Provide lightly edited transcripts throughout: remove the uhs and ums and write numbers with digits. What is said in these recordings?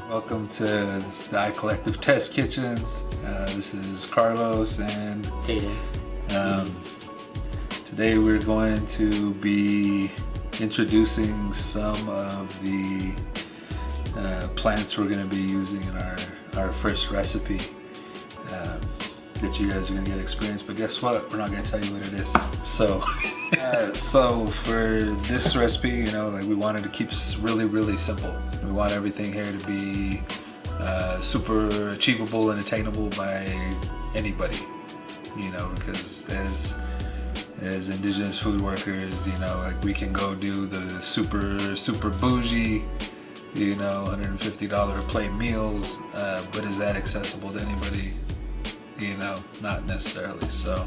Welcome to the I Collective Test Kitchen. This is Karlos and Tatum. Today we're going to be introducing some of the plants we're going to be using in our first recipe that you guys are going to get experience. But guess what? We're not going to tell you what it is. So, so for this recipe, we wanted to keep it really simple. We want everything here to be super achievable and attainable by anybody, because as indigenous food workers, we can go do the super bougie, $150 a plate meals, but is that accessible to anybody? Not necessarily. So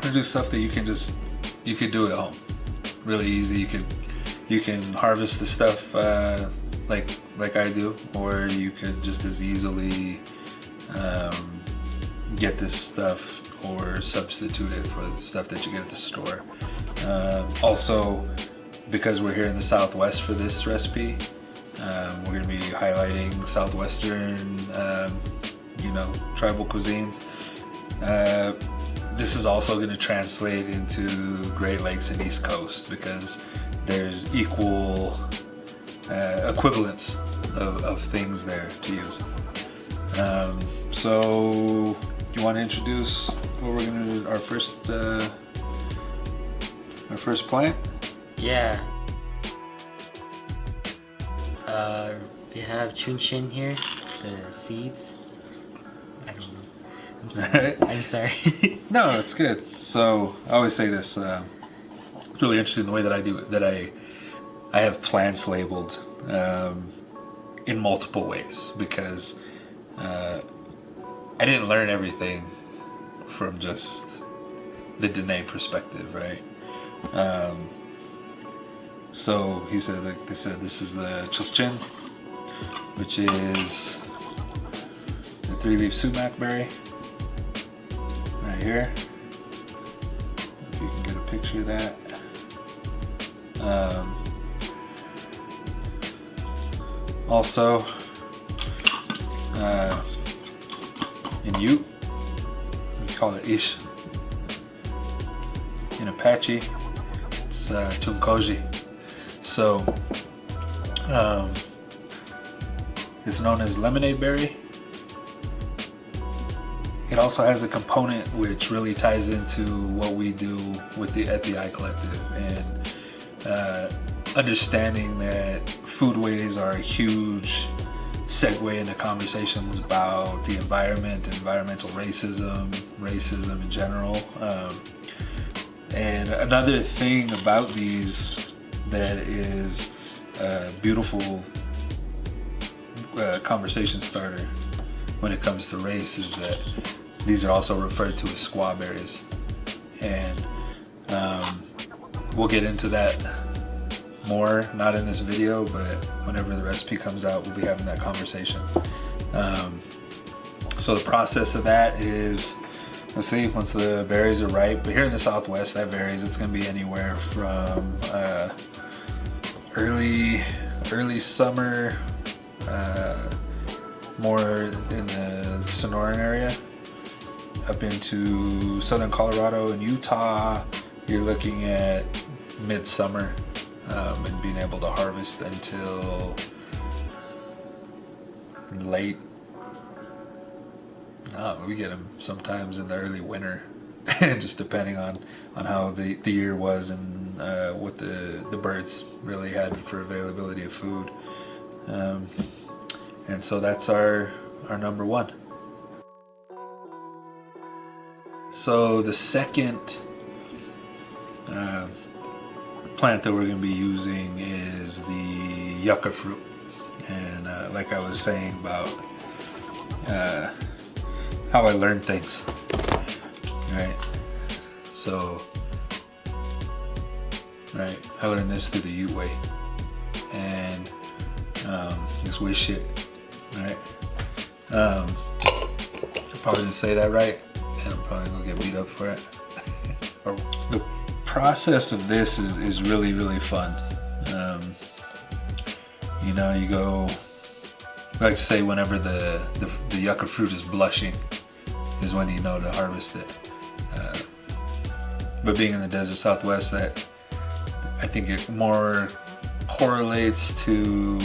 do stuff that you could do at home, really easy. You can harvest the stuff like I do, or you could just as easily get this stuff or substitute it for the stuff that you get at the store. Also, because we're here in the Southwest for this recipe, we're going to be highlighting Southwestern tribal cuisines. This is also going to translate into Great Lakes and East Coast, because there's equal equivalence of things there to use. So you want to introduce what we're going to do, our first plant? Yeah. We have Chinchin here, the seeds. I don't know. I'm sorry. I'm sorry. No, it's good. So I always say this. It's really interesting the way that I do it. That I have plants labeled in multiple ways, because I didn't learn everything from just the Dene perspective, right? So they said this is the Chinchin, which is the 3-leaf sumac berry right here. If you can get a picture of that. Also, in Ute, we call it Ish. In Apache, it's Tunkoji. So, it's known as lemonade berry. It also has a component which really ties into what we do at the I Collective, and understanding that foodways are a huge segue into conversations about the environment, environmental racism in general. And another thing about these that is a beautiful conversation starter when it comes to race is that these are also referred to as squaw berries. And we'll get into that more, not in this video, but whenever the recipe comes out, we'll be having that conversation. So the process of that is, let's see, once the berries are ripe, but here in the Southwest that varies. It's going to be anywhere from early summer, more in the Sonoran area, up into southern Colorado and Utah. You're looking at midsummer, and being able to harvest until late. We get them sometimes in the early winter, just depending on how the year was and what the birds really had for availability of food. And so that's our number one. So the second plant that we're going to be using is the Yucca Fruit. And like I was saying about how I learned things, right? So, right, I learned this through the Ute way, and this way shit, right? I probably didn't say that right, and I'm probably gonna get beat up for it. The process of this is really fun. know, you go, like to say whenever the yucca fruit is blushing is when you know to harvest it. But being in the desert Southwest, that I think it more correlates to,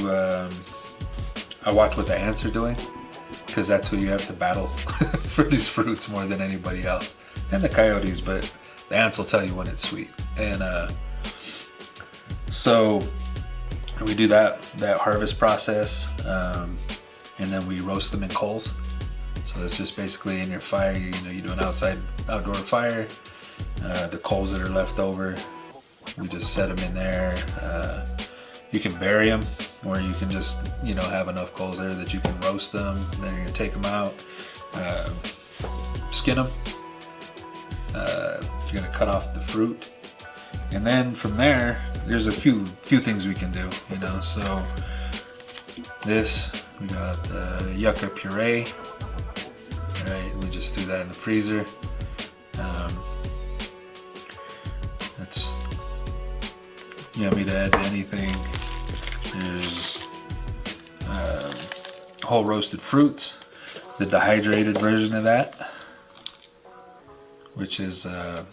I watch what the ants are doing, because that's who you have to battle for these fruits more than anybody else. And the coyotes, but the ants will tell you when it's sweet. And so we do that harvest process, and then we roast them in coals. So it's just basically in your fire, you know, you do an outdoor fire. The coals that are left over, we just set them in there. You can bury them, or you can just, you know, have enough coals there that you can roast them. Then you're gonna take them out, skin them. You're gonna cut off the fruit, and then from there, there's a few things we can do. You know, so this, we got the yucca puree. Right, we just threw that in the freezer. That's yummy to add to anything. There's whole roasted fruits, the dehydrated version of that, which is a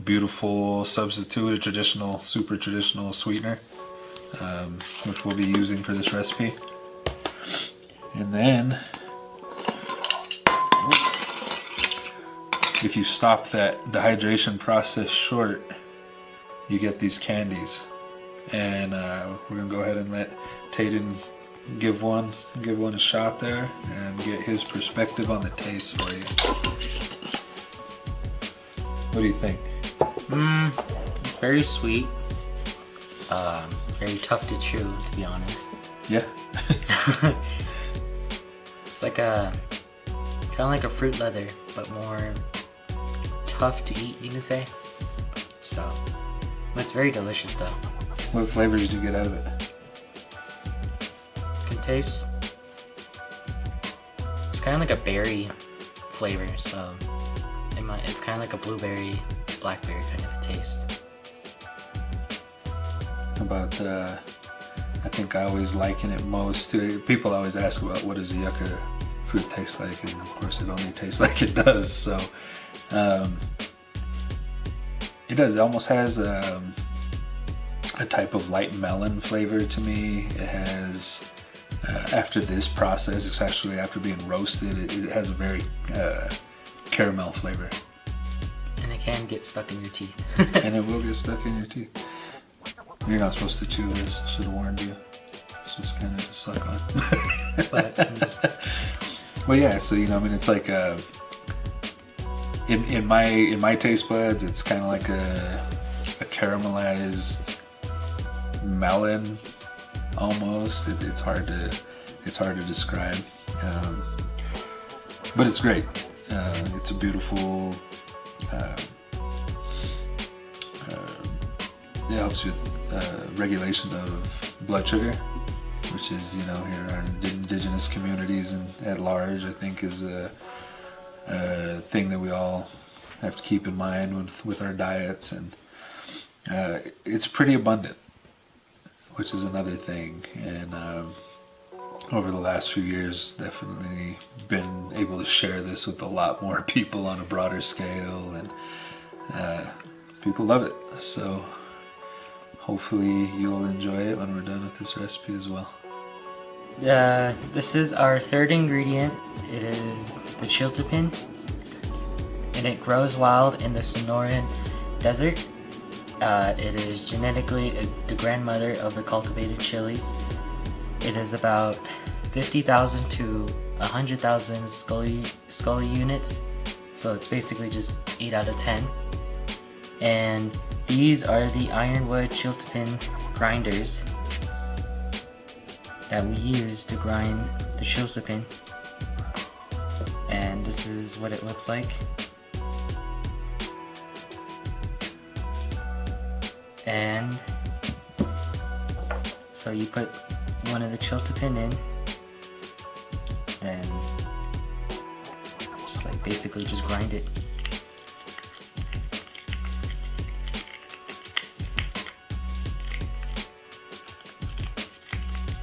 beautiful substitute, a super traditional sweetener, which we'll be using for this recipe. And then, if you stop that dehydration process short, you get these candies. And we're gonna go ahead and let Tayden give one a shot there and get his perspective on the taste for you. What do you think? It's very sweet. Very tough to chew, to be honest. Yeah. It's like kind of like a fruit leather, but more tough to eat, you can say. So, but it's very delicious though. What flavors do you get out of it? Can taste. It's kind of like a berry flavor, so it's kind of like a blueberry, blackberry kind of a taste. About I think I always liken it most to, people always ask about what does a yucca fruit taste like, and of course it only tastes like it does. So it does. It almost has a type of light melon flavor to me. It has, after this process, especially after being roasted, it has a very caramel flavor. And it can get stuck in your teeth. And it will get stuck in your teeth. You're not supposed to chew this. Should have warned you. It's just kind of just suck on. But I'm just... Well, yeah. So you know, I mean, it's like in my taste buds, it's kind of like a caramelized melon almost. It's hard to describe, but it's great. It's a beautiful. It helps with regulation of blood sugar, which is, you know, here in our indigenous communities and at large, I think is a thing that we all have to keep in mind with our diets. And it's pretty abundant, which is another thing. And over the last few years, definitely been able to share this with a lot more people on a broader scale, and people love it. So hopefully you'll enjoy it when we're done with this recipe as well. This is our third ingredient. It is the chiltepin, and it grows wild in the Sonoran Desert. It is genetically the grandmother of the cultivated chilies. It is about 50,000 to 100,000 Scully units, so it's basically just 8 out of 10. And these are the ironwood chiltepin grinders that we use to grind the chiltepin. And this is what it looks like. And so you put one of the chiltepin in, then just like basically just grind it.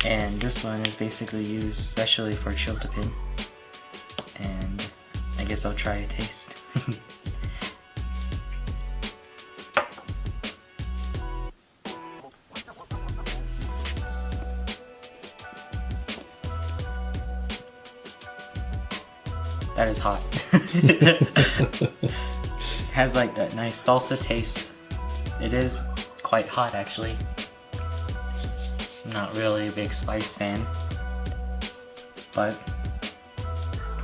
And this one is basically used specially for chiltepin. And I guess I'll try a taste. That is hot. Has like that nice salsa taste. It is quite hot actually. Not really a big spice fan, but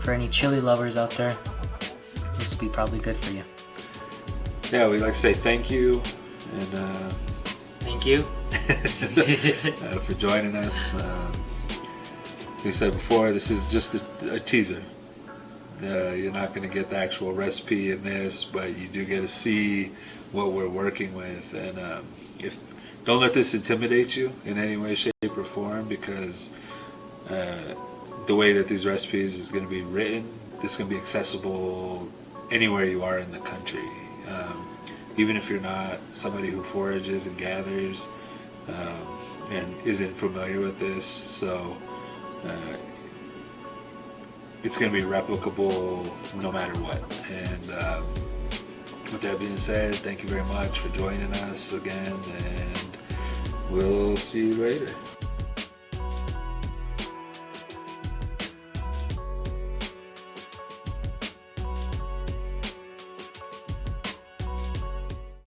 for any chili lovers out there, this would be probably good for you. Yeah, we'd like to say thank you and Thank you for joining us. Like we said before, this is just a teaser. You're not going to get the actual recipe in this, but you do get to see what we're working with. And don't let this intimidate you in any way, shape, or form, because the way that these recipes is going to be written, this is going to be accessible anywhere you are in the country. Even if you're not somebody who forages and gathers and isn't familiar with this, so it's going to be replicable no matter what. And with that being said, thank you very much for joining us again, and we'll see you later.